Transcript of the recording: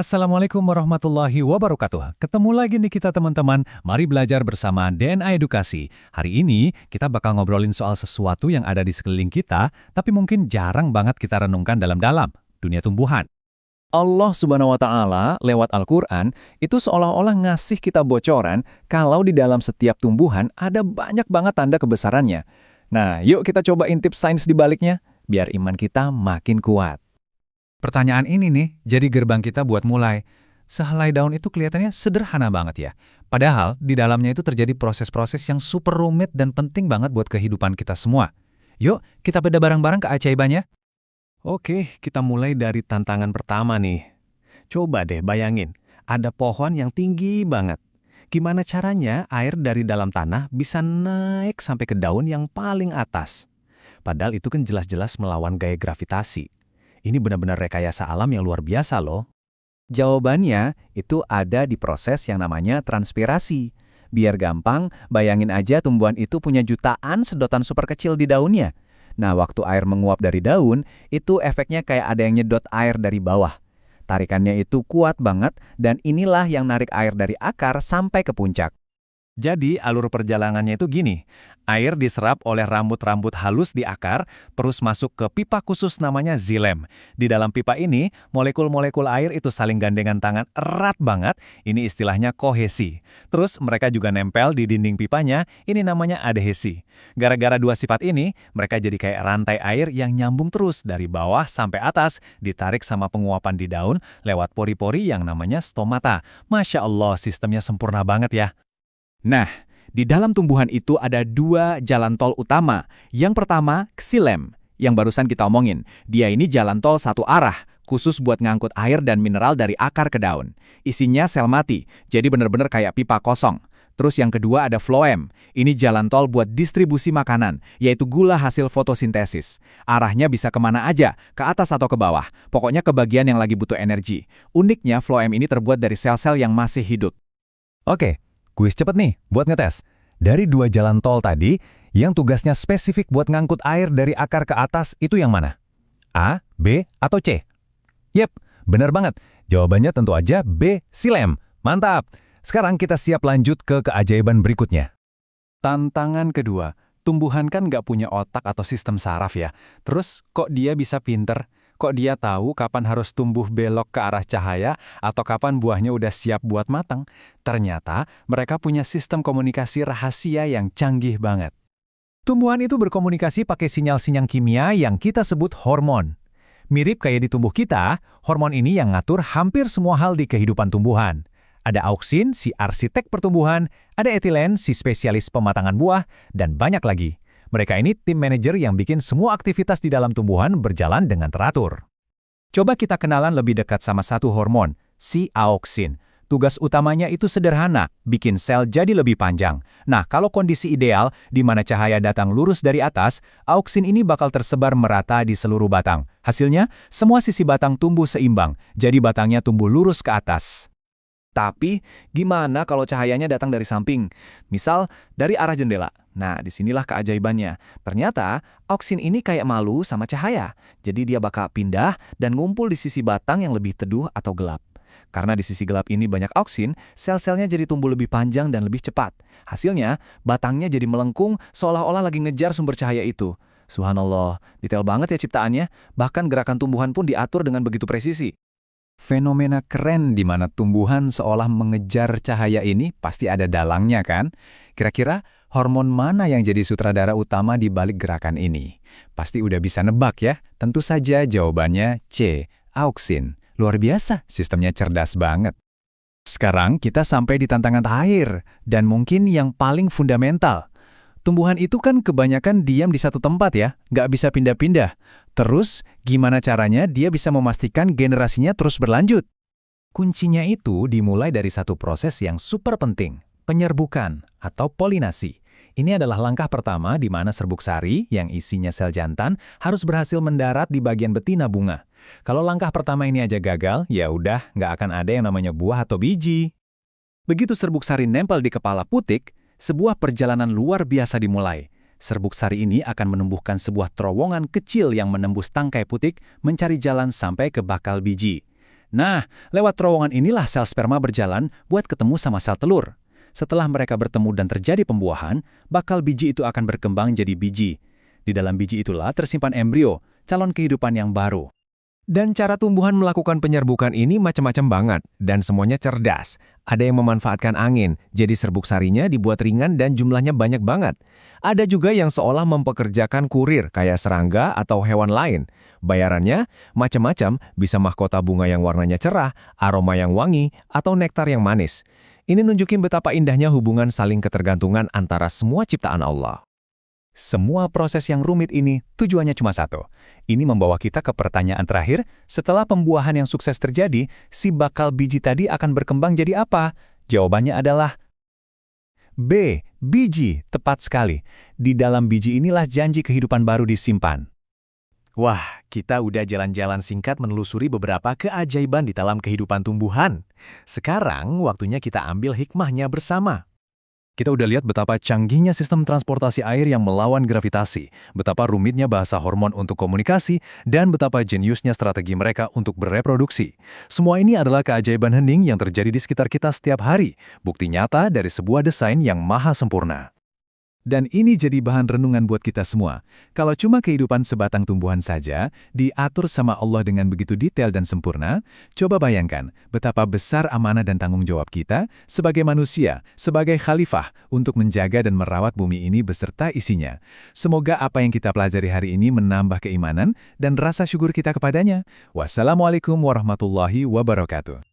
Assalamualaikum warahmatullahi wabarakatuh. Ketemu lagi nih kita teman-teman. Mari belajar bersama DNA Edukasi. Hari ini kita bakal ngobrolin soal sesuatu yang ada di sekeliling kita, tapi mungkin jarang banget kita renungkan dalam-dalam. Dunia tumbuhan. Allah Subhanahu wa Ta'ala lewat Al-Quran itu seolah-olah ngasih kita bocoran kalau di dalam setiap tumbuhan ada banyak banget tanda kebesarannya. Nah, yuk kita coba intip sains di baliknya, biar iman kita makin kuat. Pertanyaan ini nih, jadi gerbang kita buat mulai. Sehelai daun itu kelihatannya sederhana banget ya. Padahal di dalamnya itu terjadi proses-proses yang super rumit dan penting banget buat kehidupan kita semua. Yuk, kita beda bareng-bareng keajaibannya. Oke, kita mulai dari tantangan pertama nih. Coba deh bayangin, ada pohon yang tinggi banget. Gimana caranya air dari dalam tanah bisa naik sampai ke daun yang paling atas? Padahal itu kan jelas-jelas melawan gaya gravitasi. Ini benar-benar rekayasa alam yang luar biasa loh. Jawabannya itu ada di proses yang namanya transpirasi. Biar gampang, bayangin aja tumbuhan itu punya jutaan sedotan super kecil di daunnya. Nah, waktu air menguap dari daun, itu efeknya kayak ada yang nyedot air dari bawah. Tarikannya itu kuat banget, dan inilah yang narik air dari akar sampai ke puncak. Jadi alur perjalanannya itu gini, air diserap oleh rambut-rambut halus di akar, terus masuk ke pipa khusus namanya xilem. Di dalam pipa ini, molekul-molekul air itu saling gandengan tangan erat banget, ini istilahnya kohesi. Terus mereka juga nempel di dinding pipanya, ini namanya adhesi. Gara-gara dua sifat ini, mereka jadi kayak rantai air yang nyambung terus dari bawah sampai atas, ditarik sama penguapan di daun lewat pori-pori yang namanya stomata. Masya Allah, sistemnya sempurna banget ya. Nah, di dalam tumbuhan itu ada dua jalan tol utama. Yang pertama, xilem, yang barusan kita omongin. Dia ini jalan tol satu arah, khusus buat ngangkut air dan mineral dari akar ke daun. Isinya sel mati, jadi benar-benar kayak pipa kosong. Terus yang kedua ada floem. Ini jalan tol buat distribusi makanan, yaitu gula hasil fotosintesis. Arahnya bisa kemana aja, ke atas atau ke bawah. Pokoknya ke bagian yang lagi butuh energi. Uniknya, floem ini terbuat dari sel-sel yang masih hidup. Oke, kuis cepet nih buat ngetes. Dari dua jalan tol tadi, yang tugasnya spesifik buat ngangkut air dari akar ke atas itu yang mana? A, B, atau C? Yep, benar banget. Jawabannya tentu aja B, xilem. Mantap! Sekarang kita siap lanjut ke keajaiban berikutnya. Tantangan kedua, tumbuhan kan nggak punya otak atau sistem saraf ya. Terus kok dia bisa pinter? Kok dia tahu kapan harus tumbuh belok ke arah cahaya atau kapan buahnya udah siap buat matang? Ternyata mereka punya sistem komunikasi rahasia yang canggih banget. Tumbuhan itu berkomunikasi pakai sinyal-sinyal kimia yang kita sebut hormon. Mirip kayak di tubuh kita, hormon ini yang ngatur hampir semua hal di kehidupan tumbuhan. Ada auksin, si arsitek pertumbuhan, ada etilen, si spesialis pematangan buah, dan banyak lagi. Mereka ini tim manajer yang bikin semua aktivitas di dalam tumbuhan berjalan dengan teratur. Coba kita kenalan lebih dekat sama satu hormon, si auksin. Tugas utamanya itu sederhana, bikin sel jadi lebih panjang. Nah, kalau kondisi ideal, di mana cahaya datang lurus dari atas, auksin ini bakal tersebar merata di seluruh batang. Hasilnya, semua sisi batang tumbuh seimbang, jadi batangnya tumbuh lurus ke atas. Tapi, gimana kalau cahayanya datang dari samping? Misal, dari arah jendela. Nah, disinilah keajaibannya. Ternyata, auksin ini kayak malu sama cahaya. Jadi dia bakal pindah dan ngumpul di sisi batang yang lebih teduh atau gelap. Karena di sisi gelap ini banyak auksin, sel-selnya jadi tumbuh lebih panjang dan lebih cepat. Hasilnya, batangnya jadi melengkung seolah-olah lagi ngejar sumber cahaya itu. Subhanallah, detail banget ya ciptaannya. Bahkan gerakan tumbuhan pun diatur dengan begitu presisi. Fenomena keren di mana tumbuhan seolah mengejar cahaya ini pasti ada dalangnya kan? Kira-kira hormon mana yang jadi sutradara utama di balik gerakan ini? Pasti udah bisa nebak ya? Tentu saja jawabannya C, auksin. Luar biasa, sistemnya cerdas banget. Sekarang kita sampai di tantangan terakhir, dan mungkin yang paling fundamental. Tumbuhan itu kan kebanyakan diam di satu tempat ya, nggak bisa pindah-pindah. Terus, gimana caranya dia bisa memastikan generasinya terus berlanjut? Kuncinya itu dimulai dari satu proses yang super penting, penyerbukan atau polinasi. Ini adalah langkah pertama di mana serbuk sari yang isinya sel jantan harus berhasil mendarat di bagian betina bunga. Kalau langkah pertama ini aja gagal, ya udah nggak akan ada yang namanya buah atau biji. Begitu serbuk sari nempel di kepala putik, sebuah perjalanan luar biasa dimulai. Serbuk sari ini akan menumbuhkan sebuah terowongan kecil yang menembus tangkai putik mencari jalan sampai ke bakal biji. Nah, lewat terowongan inilah sel sperma berjalan buat ketemu sama sel telur. Setelah mereka bertemu dan terjadi pembuahan, bakal biji itu akan berkembang jadi biji. Di dalam biji itulah tersimpan embrio, calon kehidupan yang baru. Dan cara tumbuhan melakukan penyerbukan ini macam-macam banget, dan semuanya cerdas. Ada yang memanfaatkan angin, jadi serbuk sarinya dibuat ringan dan jumlahnya banyak banget. Ada juga yang seolah mempekerjakan kurir, kayak serangga atau hewan lain. Bayarannya, macam-macam, bisa mahkota bunga yang warnanya cerah, aroma yang wangi, atau nektar yang manis. Ini nunjukin betapa indahnya hubungan saling ketergantungan antara semua ciptaan Allah. Semua proses yang rumit ini tujuannya cuma satu. Ini membawa kita ke pertanyaan terakhir, setelah pembuahan yang sukses terjadi, si bakal biji tadi akan berkembang jadi apa? Jawabannya adalah B. Biji, tepat sekali. Di dalam biji inilah janji kehidupan baru disimpan. Wah, kita udah jalan-jalan singkat menelusuri beberapa keajaiban di dalam kehidupan tumbuhan. Sekarang waktunya kita ambil hikmahnya bersama. Kita udah lihat betapa canggihnya sistem transportasi air yang melawan gravitasi, betapa rumitnya bahasa hormon untuk komunikasi, dan betapa jeniusnya strategi mereka untuk bereproduksi. Semua ini adalah keajaiban hening yang terjadi di sekitar kita setiap hari, bukti nyata dari sebuah desain yang maha sempurna. Dan ini jadi bahan renungan buat kita semua. Kalau cuma kehidupan sebatang tumbuhan saja, diatur sama Allah dengan begitu detail dan sempurna, coba bayangkan betapa besar amanah dan tanggung jawab kita sebagai manusia, sebagai khalifah, untuk menjaga dan merawat bumi ini beserta isinya. Semoga apa yang kita pelajari hari ini menambah keimanan dan rasa syukur kita kepadanya. Wassalamualaikum warahmatullahi wabarakatuh.